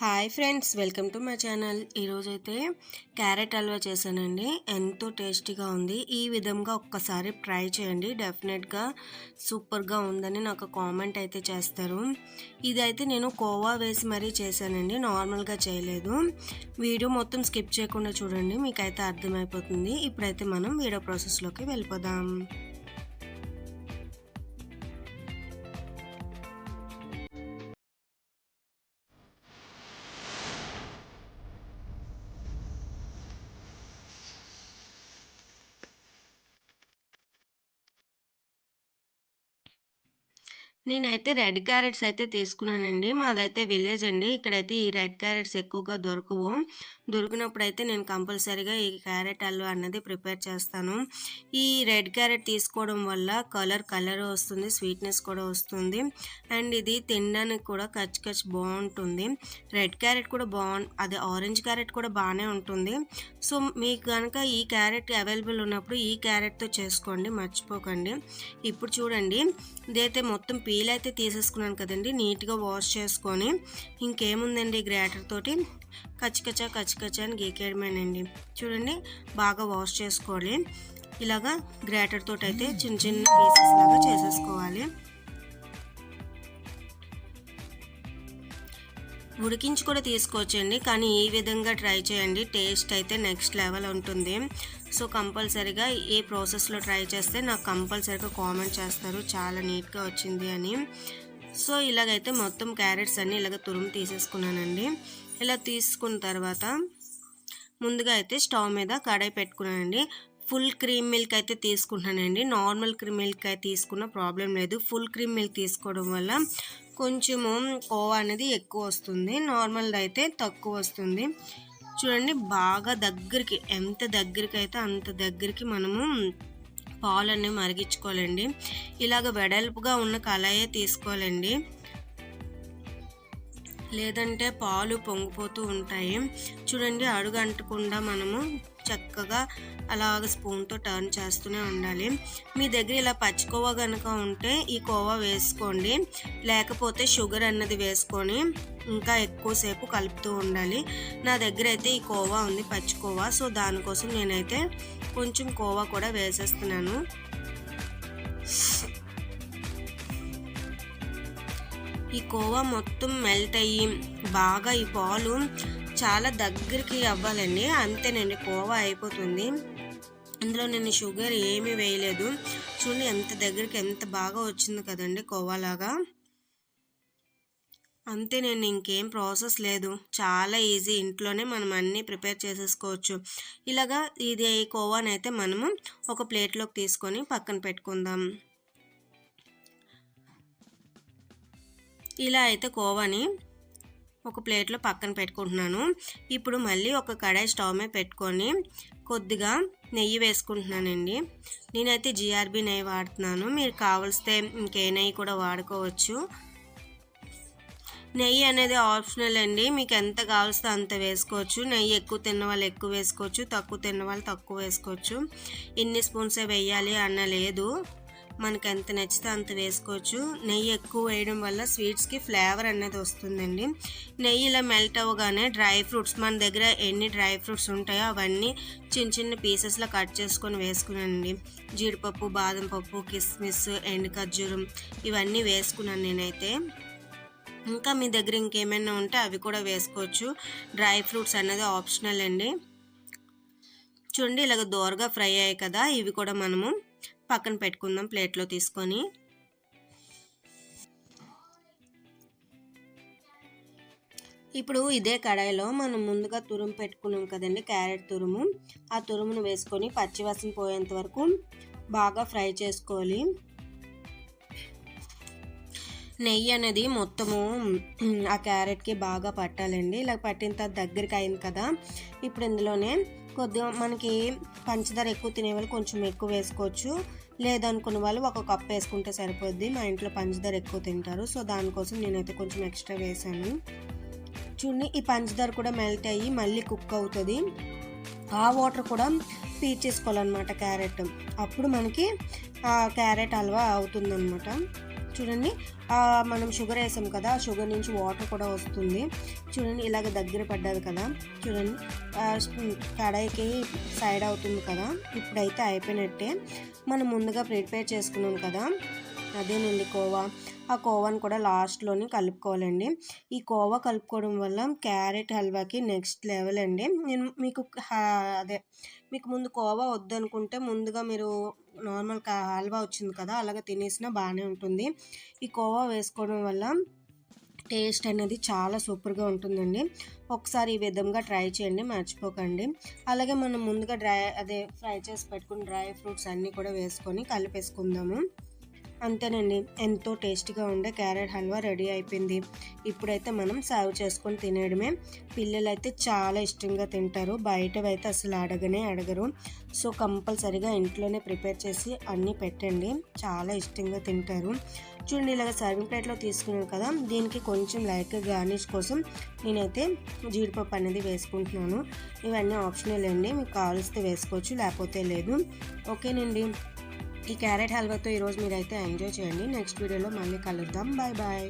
Hi friends, welcome to my channel. ఈరోజైతే carrot halwa చేశానండి. ఎంతో టేస్టీగా ఉంది. ఈ విధంగా ఒక్కసారి ట్రై చేయండి. డెఫినెట్గా సూపర్గా ఉందని నాకు కామెంట్ అయితే చేస్తారు. ఇదైతే నేను కోవా వేసి మరీ చేశానండి, నార్మల్గా చేయలేదు. వీడియో మొత్తం స్కిప్ చేయకుండా చూడండి, మీకైతే అర్థమైపోతుంది. ఇప్పుడైతే మనం వీడియో ప్రాసెస్లోకి వెళ్ళిపోదాం. నేనైతే రెడ్ క్యారెట్స్ అయితే తీసుకున్నానండి. మాదైతే విలేజ్ అండి. ఇక్కడైతే ఈ రెడ్ క్యారెట్స్ ఎక్కువగా దొరకవు. దొరికినప్పుడైతే నేను కంపల్సరీగా ఈ క్యారెట్ హల్వా అన్నది ప్రిపేర్ చేస్తాను. ఈ రెడ్ క్యారెట్ తీసుకోవడం వల్ల కలర్ వస్తుంది, స్వీట్నెస్ కూడా వస్తుంది. అండ్ ఇది తినడానికి కూడా కచ్ బాగుంటుంది. రెడ్ క్యారెట్ కూడా అదే ఆరెంజ్ క్యారెట్ కూడా బాగానే ఉంటుంది. సో మీకు కనుక ఈ క్యారెట్ అవైలబుల్ ఉన్నప్పుడు ఈ క్యారెట్తో చేసుకోండి, మర్చిపోకండి. ఇప్పుడు చూడండి, ఇదైతే మొత్తం పీల్ అయితే తీసేసుకున్నాను కదండి. నీట్గా వాష్ చేసుకొని ఇంకేముందండి, గ్రేటర్ తోటి కచ్చకచ్చ అని గీకేయడమేనండి. చూడండి, బాగా వాష్ చేసుకోవాలి. ఇలాగా గ్రేటర్ తోటి అయితే చిన్న చిన్న పీసెస్ లాగా చేసేసుకోవాలి. ఉడికించి కూడా తీసుకోవచ్చండి, కానీ ఈ విధంగా ట్రై చేయండి. టేస్ట్ అయితే నెక్స్ట్ లెవెల్ ఉంటుంది. సో కంపల్సరీగా ఈ ప్రాసెస్లో ట్రై చేస్తే నాకు కంపల్సరీగా కామెంట్ చేస్తారు చాలా నీట్గా వచ్చింది అని. సో ఇలాగైతే మొత్తం క్యారెట్స్ అన్నీ ఇలాగ తురుము తీసేసుకున్నానండి. ఇలా తీసుకున్న తర్వాత ముందుగా అయితే స్టవ్ మీద కడాయి పెట్టుకున్నానండి. ఫుల్ క్రీమ్ మిల్క్ అయితే తీసుకుంటున్నానండి. నార్మల్ క్రీమ్ మిల్క్ అయితే తీసుకున్న ప్రాబ్లం లేదు. ఫుల్ క్రీమ్ మిల్క్ తీసుకోవడం వల్ల కొంచెము కోవా అనేది ఎక్కువ వస్తుంది, నార్మల్ అయితే తక్కువ వస్తుంది. చూడండి, బాగా దగ్గరికి, ఎంత దగ్గరికి అయితే అంత దగ్గరికి మనము పాలు అనేవి మరిగించుకోవాలండి. ఇలాగ వెడల్పుగా ఉన్న కళాయే తీసుకోవాలండి, లేదంటే పాలు పొంగిపోతూ ఉంటాయి. చూడండి, అడుగు అంటకుండా మనము చక్కగా అలాగ స్పూన్తో టర్న్ చేస్తూనే ఉండాలి. మీ దగ్గర ఇలా పచ్చి కోవా కనుక ఉంటే ఈ కోవా వేసుకోండి, లేకపోతే షుగర్ అన్నది వేసుకొని ఇంకా ఎక్కువసేపు కలుపుతూ ఉండాలి. నా దగ్గర అయితే ఈ కోవా ఉంది, పచ్చి కోవా. సో దానికోసం నేనైతే కొంచెం కోవా కూడా వేసేస్తున్నాను. ఈ కోవా మొత్తం మెల్ట్ అయ్యి బాగా ఈ పాలు చాలా దగ్గరికి అవ్వాలండి. అంతేనండి, కోవా అయిపోతుంది. ఇందులో నేను షుగర్ ఏమీ వేయలేదు. చూడండి, ఎంత దగ్గరికి ఎంత బాగా వచ్చింది కదండి కోవాలాగా. అంతే, నేను ఇంకేం ప్రాసెస్ లేదు, చాలా ఈజీ. ఇంట్లోనే మనం అన్నీ ప్రిపేర్ చేసేసుకోవచ్చు. ఇలాగా ఇది కోవానైతే మనము ఒక ప్లేట్లోకి తీసుకొని పక్కన పెట్టుకుందాం. ఇలా అయితే కోవాని ఒక ప్లేట్లో పక్కన పెట్టుకుంటున్నాను. ఇప్పుడు మళ్ళీ ఒక కడాయి స్టవ్ మీద పెట్టుకొని కొద్దిగా నెయ్యి వేసుకుంటున్నానండి. నేనైతే జిఆర్బి నెయ్యి వాడుతున్నాను, మీరు కావలిస్తే ఇంకే నెయ్యి కూడా వాడుకోవచ్చు. నెయ్యి అనేది ఆప్షనల్ అండి, మీకు ఎంత కావలిస్తే అంత వేసుకోవచ్చు. నెయ్యి ఎక్కువ తిన్న వాళ్ళు ఎక్కువ వేసుకోవచ్చు, తక్కువ తిన్న వాళ్ళు తక్కువ వేసుకోవచ్చు. ఇన్ని స్పూన్సే వేయాలి అన్న లేదు, మనకు ఎంత నచ్చితే అంత వేసుకోవచ్చు. నెయ్యి ఎక్కువ వేయడం వల్ల స్వీట్స్కి ఫ్లేవర్ అనేది వస్తుందండి. నెయ్యి ఇలా మెల్ట్ అవ్వగానే డ్రై ఫ్రూట్స్, మన దగ్గర ఎన్ని డ్రై ఫ్రూట్స్ ఉంటాయో అవన్నీ చిన్న చిన్న పీసెస్లో కట్ చేసుకొని వేసుకున్నానండి. జీడిపప్పు, బాదం పప్పు, కిస్మిస్, ఎండు ఖర్జూరం ఇవన్నీ వేసుకున్నాను నేనైతే. ఇంకా మీ దగ్గర ఇంకేమైనా ఉంటే అవి కూడా వేసుకోవచ్చు. డ్రై ఫ్రూట్స్ అనేది ఆప్షనల్ అండి. చూడండి, ఇలాగ దోరగా ఫ్రై అయ్యాయి కదా, ఇవి కూడా మనము పక్కన పెట్టుకుందాం ప్లేట్లో తీసుకొని. ఇప్పుడు ఇదే కడాయిలో మనం ముందుగా తురుము పెట్టుకున్నాం కదండి, క్యారెట్ తురుము. ఆ తురుమును వేసుకొని పచ్చివాసన పోయేంత వరకు బాగా ఫ్రై చేసుకోవాలి. నెయ్యి అనేది మొత్తము ఆ క్యారెట్కి బాగా పట్టాలండి. ఇలా పట్టిన తర్వాత దగ్గరికి అయింది కదా, ఇప్పుడు ఇందులోనే కొద్దిగా మనకి పంచదార ఎక్కువ తినేవాళ్ళు కొంచెం ఎక్కువ వేసుకోవచ్చు, లేదనుకున్న వాళ్ళు ఒక కప్ వేసుకుంటే సరిపోద్ది. మా ఇంట్లో పంచదార ఎక్కువ తింటారు, సో దానికోసం నేనైతే కొంచెం ఎక్స్ట్రా వేసాను. చూడండి, ఈ పంచదార కూడా మెల్ట్ అయ్యి మళ్ళీ కుక్ అవుతుంది. ఆ వాటర్ కూడా పీల్చేసుకోవాలన్నమాట క్యారెట్, అప్పుడు మనకి ఆ క్యారెట్ హల్వా అవుతుందన్నమాట. చూడండి మనం షుగర్ వేసాం కదా, ఆ షుగర్ నుంచి వాటర్ కూడా వస్తుంది. చూడండి ఇలాగ దగ్గర పడ్డది కదా, చూడండి కడాయికి సైడ్ అవుతుంది కదా. ఇప్పుడైతే అయిపోయినట్టే. మనం ముందుగా ప్రిపేర్ చేసుకున్నాం కదా, అదేనండి కోవా. ఆ కోవాని కూడా లాస్ట్లోని కలుపుకోవాలండి. ఈ కోవా కలుపుకోవడం వల్ల క్యారెట్ హల్వాకి నెక్స్ట్ లెవెల్ అండి. నేను మీకు అదే మీకు ముందు కోవా వద్దనుకుంటే ముందుగా మీరు నార్మల్ హల్వా వచ్చింది కదా, అలాగ తినేసినా బాగానే ఉంటుంది. ఈ కోవా వేసుకోవడం వల్ల టేస్ట్ అనేది చాలా సూపర్గా ఉంటుందండి. ఒకసారి ఈ విధంగా ట్రై చేయండి, మర్చిపోకండి. అలాగే మనం ముందుగా ఫ్రై చేసి పెట్టుకుని డ్రై ఫ్రూట్స్ అన్నీ కూడా వేసుకొని కలిపేసుకుందాము. అంతేనండి, ఎంతో టేస్టీగా ఉండే క్యారెట్ హల్వా రెడీ అయిపోయింది. ఇప్పుడైతే మనం సర్వ్ చేసుకొని తినేయడమే. పిల్లలైతే చాలా ఇష్టంగా తింటారు, బయటవైతే అసలు అడగరు. సో కంపల్సరీగా ఇంట్లోనే ప్రిపేర్ చేసి అన్నీ పెట్టండి, చాలా ఇష్టంగా తింటారు. చూడండి ఇలాగ సర్వింగ్ ప్లేట్లో తీసుకున్నాను కదా, దీనికి కొంచెం లైట్గా గార్నిష్ కోసం నేనైతే జీడిపప్పు అనేది వేసుకుంటున్నాను. ఇవన్నీ ఆప్షనల్ అండి, మీకు కావాల్సితే వేసుకోవచ్చు, లేకపోతే లేదు. ఓకేనండి, ఈ క్యారెట్ హల్వాతో ఈరోజు మీరైతే ఎంజాయ్ చేయండి. నెక్స్ట్ వీడియోలో మళ్ళీ కలుద్దాం. Bye bye.